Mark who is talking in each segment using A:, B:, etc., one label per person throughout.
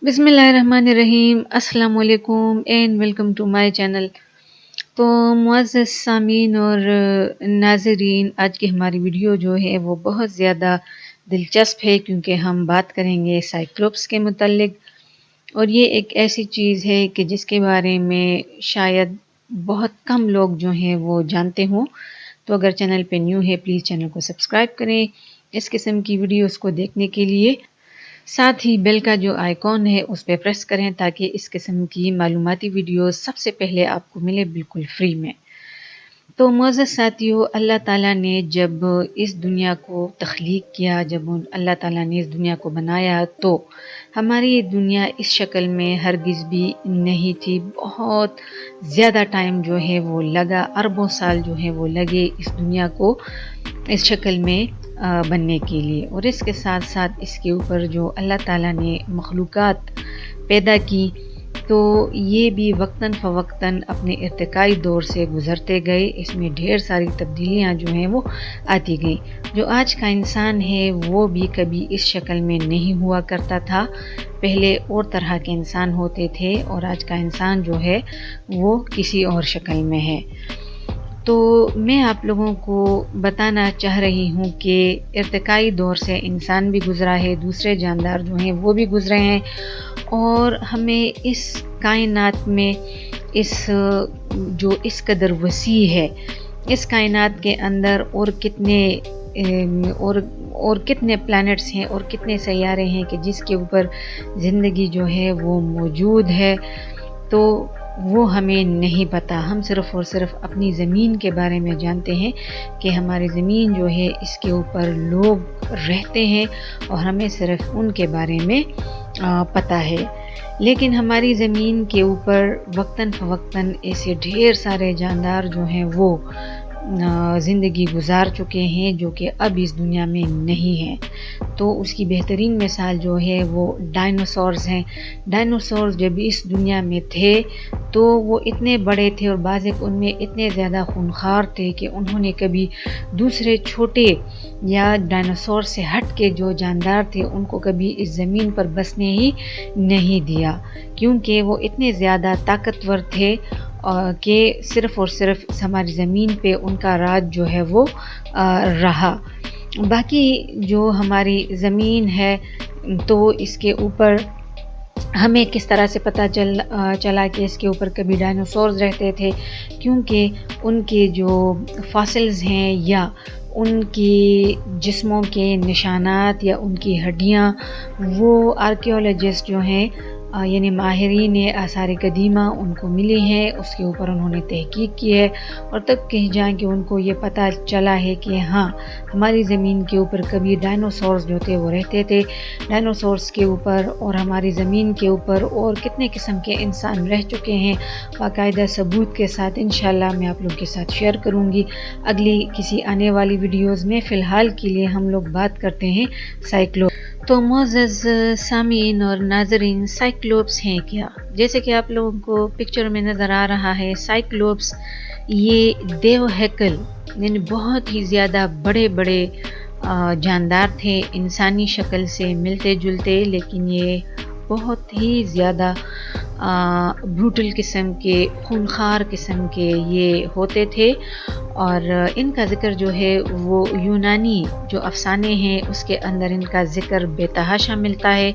A: बिस्मिल्लाहिर्रहमानिर्रहीम। अस्सलाम वालेकुम and welcome to my channel. तो मुअज़्ज़ज़ सामीन और नाज़रीन, आज की हमारी वीडियो जो है वो बहुत ज़्यादा दिलचस्प है क्योंकि हम बात करेंगे साइक्लोप्स के मुतल्लिक। और ये एक ऐसी चीज़ है कि जिसके बारे में शायद बहुत कम लोग जो हैं वो जानते हों। तो अगर चैनल पे न्यू है प्लीज़ चैनल को सब्सक्राइब करें इस किस्म की वीडियोस को देखने के लिए। साथ ही बेल का जो आइकॉन है उस पर प्रेस करें ताकि इस किस्म की मालूमाती वीडियोस सबसे पहले आपको मिले बिल्कुल फ्री में। तो मुअज़्ज़ज़ साथियों, अल्लाह ताला ने जब इस दुनिया को तख्लीक किया, जब अल्लाह ताला ने इस दुनिया को बनाया तो हमारी दुनिया इस शक्ल में हरगिज़ भी नहीं थी। बहुत ज़्यादा टाइम जो है वो लगा, अरबों साल जो है वो लगे इस दुनिया को इस शक्ल में बनने के लिए। और इसके साथ साथ इसके ऊपर जो अल्लाह ताला ने मखलूक़ात पैदा की तो ये भी वक्तन फ़वक्तन अपने इर्तिकाई दौर से गुज़रते गए। इसमें ढेर सारी तब्दीलियाँ जो हैं वो आती गई। जो आज का इंसान है वो भी कभी इस शक्ल में नहीं हुआ करता था। पहले और तरह के इंसान होते थे और आज का इंसान जो है वो किसी और शक्ल में है। तो मैं आप लोगों को बताना चाह रही हूँ कि इर्तिकाई दौर से इंसान भी गुज़रा है, दूसरे जानदार जो हैं वो भी गुज़रे हैं। और हमें इस कायनात में इस कदर वसी है, इस कायनात के अंदर और कितने प्लैनेट्स हैं और कितने सैयारे हैं कि जिसके ऊपर ज़िंदगी जो है वो मौजूद है, तो वो हमें नहीं पता। हम सिर्फ़ और सिर्फ अपनी ज़मीन के बारे में जानते हैं कि हमारी ज़मीन जो है इसके ऊपर लोग रहते हैं और हमें सिर्फ उनके बारे में पता है। लेकिन हमारी ज़मीन के ऊपर वक्तन फ़वक्तन ऐसे ढेर सारे जानदार जो हैं वो ज़िंदगी गुजार चुके हैं जो कि अब इस दुनिया में नहीं हैं। तो उसकी बेहतरीन मिसाल जो है वो डायनासोर्स हैं। डायनासोर्स जब इस दुनिया में थे तो वो इतने बड़े थे और बाज़ उनमें इतने ज़्यादा खूनखार थे कि उन्होंने कभी दूसरे छोटे या डायनासोर से हट के जो जानदार थे उनको कभी इस ज़मीन पर बसने ही नहीं दिया, क्योंकि वो इतने ज़्यादा ताकतवर थे कि सिर्फ़ और सिर्फ हमारी ज़मीन पे उनका राज जो है वो रहा। बाकी जो हमारी ज़मीन है तो इसके ऊपर हमें किस तरह से पता चला कि इसके ऊपर कभी डायनासोर्स रहते थे, क्योंकि उनके जो फॉसिल्स हैं या उनकी जिस्मों के निशानात या उनकी हड्डियाँ वो आर्कियोलॉजिस्ट जो हैं यानी माहिरीन आसार कदीमा उनको मिली हैं। उसके ऊपर उन्होंने तहकीक की है और तब कहीं जाए कि उनको ये पता चला है कि हाँ, हमारी ज़मीन के ऊपर कभी डायनासोर्स जो थे वो रहते थे। डायनासोर्स के ऊपर और हमारी ज़मीन के ऊपर और कितने किस्म के इंसान रह चुके हैं, बाकायदा सबूत के साथ इंशाल्लाह मैं आप लोगों के साथ शेयर करूँगी अगली किसी आने वाली वीडियोज़ में। फ़िलहाल के लिए हम लोग बात करते हैं साइक्लोप। तो मुअज़्ज़ज़ सामीन और नाज़रीन, साइक्लोप्स हैं क्या? जैसे कि आप लोगों को पिक्चर में नज़र आ रहा है, साइक्लोप्स ये देव हैकल यानी बहुत ही ज़्यादा बड़े बड़े जानदार थे, इंसानी शक्ल से मिलते जुलते, लेकिन ये बहुत ही ज़्यादा ब्रूटल किस्म के, खूनखार किस्म के ये होते थे। और इनका ज़िक्र जो है वो यूनानी जो अफ़साने हैं उसके अंदर इनका ज़िक्र बेतहाशा मिलता है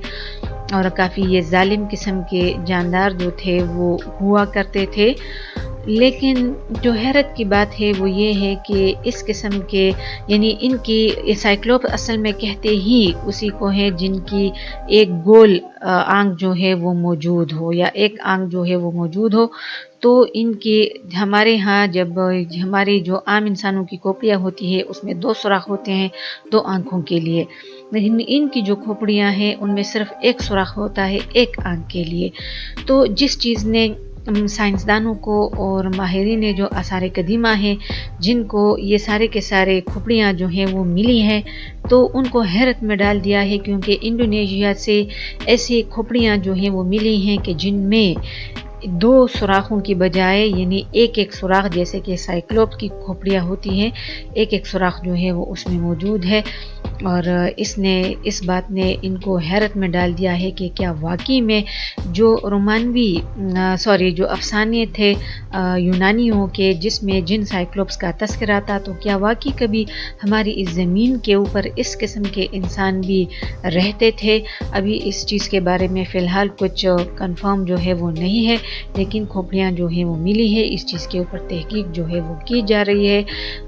A: और काफ़ी ये जालिम किस्म के जानदार जो थे वो हुआ करते थे। लेकिन जो हैरत की बात है वो ये है कि इस किस्म के यानी इनकी साइक्लोप असल में कहते ही उसी को है जिनकी एक गोल आंख जो है वो मौजूद हो या एक आंख जो है वो मौजूद हो। तो इनके हमारे यहाँ जब हमारी जो आम इंसानों की खोपड़ियाँ होती है उसमें 2 सुराख होते हैं 2 आँखों के लिए, लेकिन इनकी जो खोपड़ियाँ हैं उनमें सिर्फ एक सुराख होता है एक आँख के लिए। तो जिस चीज़ ने साइंसदानों को और माहिरीन ने जो आसार कदीमा हैं जिनको ये सारे के सारे खोपड़ियाँ जो हैं वो मिली हैं तो उनको हैरत में डाल दिया है, क्योंकि इंडोनेशिया से ऐसी खोपड़ियाँ जो हैं वो मिली हैं कि जिनमें دو سوراخوں کی بجائے یعنی ایک ایک سوراخ، جیسے کہ سائیکلوپ کی کھوپڑیاں ہوتی ہیں، ایک ایک سوراخ جو ہے وہ اس میں موجود ہے۔ اور اس بات نے ان کو حیرت میں ڈال دیا ہے کہ کیا واقعی میں جو جو افسانے تھے یونانیوں کے، جس میں جن سائیکلوپس کا تذکرہ تھا، تو کیا واقعی کبھی ہماری اس زمین کے اوپر اس قسم کے انسان بھی رہتے تھے؟ ابھی اس چیز کے بارے میں فی الحال کچھ کنفرم جو ہے وہ نہیں ہے، لیکن کھوپڑیاں جو ہیں وہ ملی ہے۔ اس چیز کے اوپر تحقیق جو ہے وہ کی جا رہی ہے،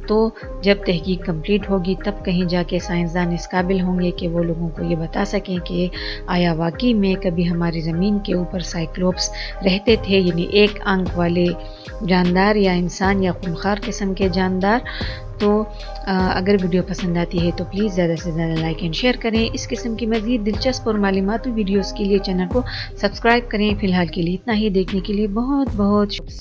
A: تو جب تحقیق کمپلیٹ ہوگی تب کہیں جا کے سائنسدان اس قابل ہوں گے کہ وہ لوگوں کو یہ بتا سکیں کہ آیا واقعی میں کبھی ہماری زمین کے اوپر سائیکلوپس رہتے تھے، یعنی ایک آنکھ والے جاندار یا انسان یا خونخوار قسم کے جاندار۔ تو اگر ویڈیو پسند آتی ہے تو پلیز زیادہ سے زیادہ لائک اینڈ شیئر کریں۔ اس قسم کی مزید دلچسپ اور معلوماتی ویڈیوز کے لیے چینل کو سبسکرائب کریں۔ فی الحال کے لیے اتنا ہی، دیکھنے کے لیے بہت بہت شکریہ۔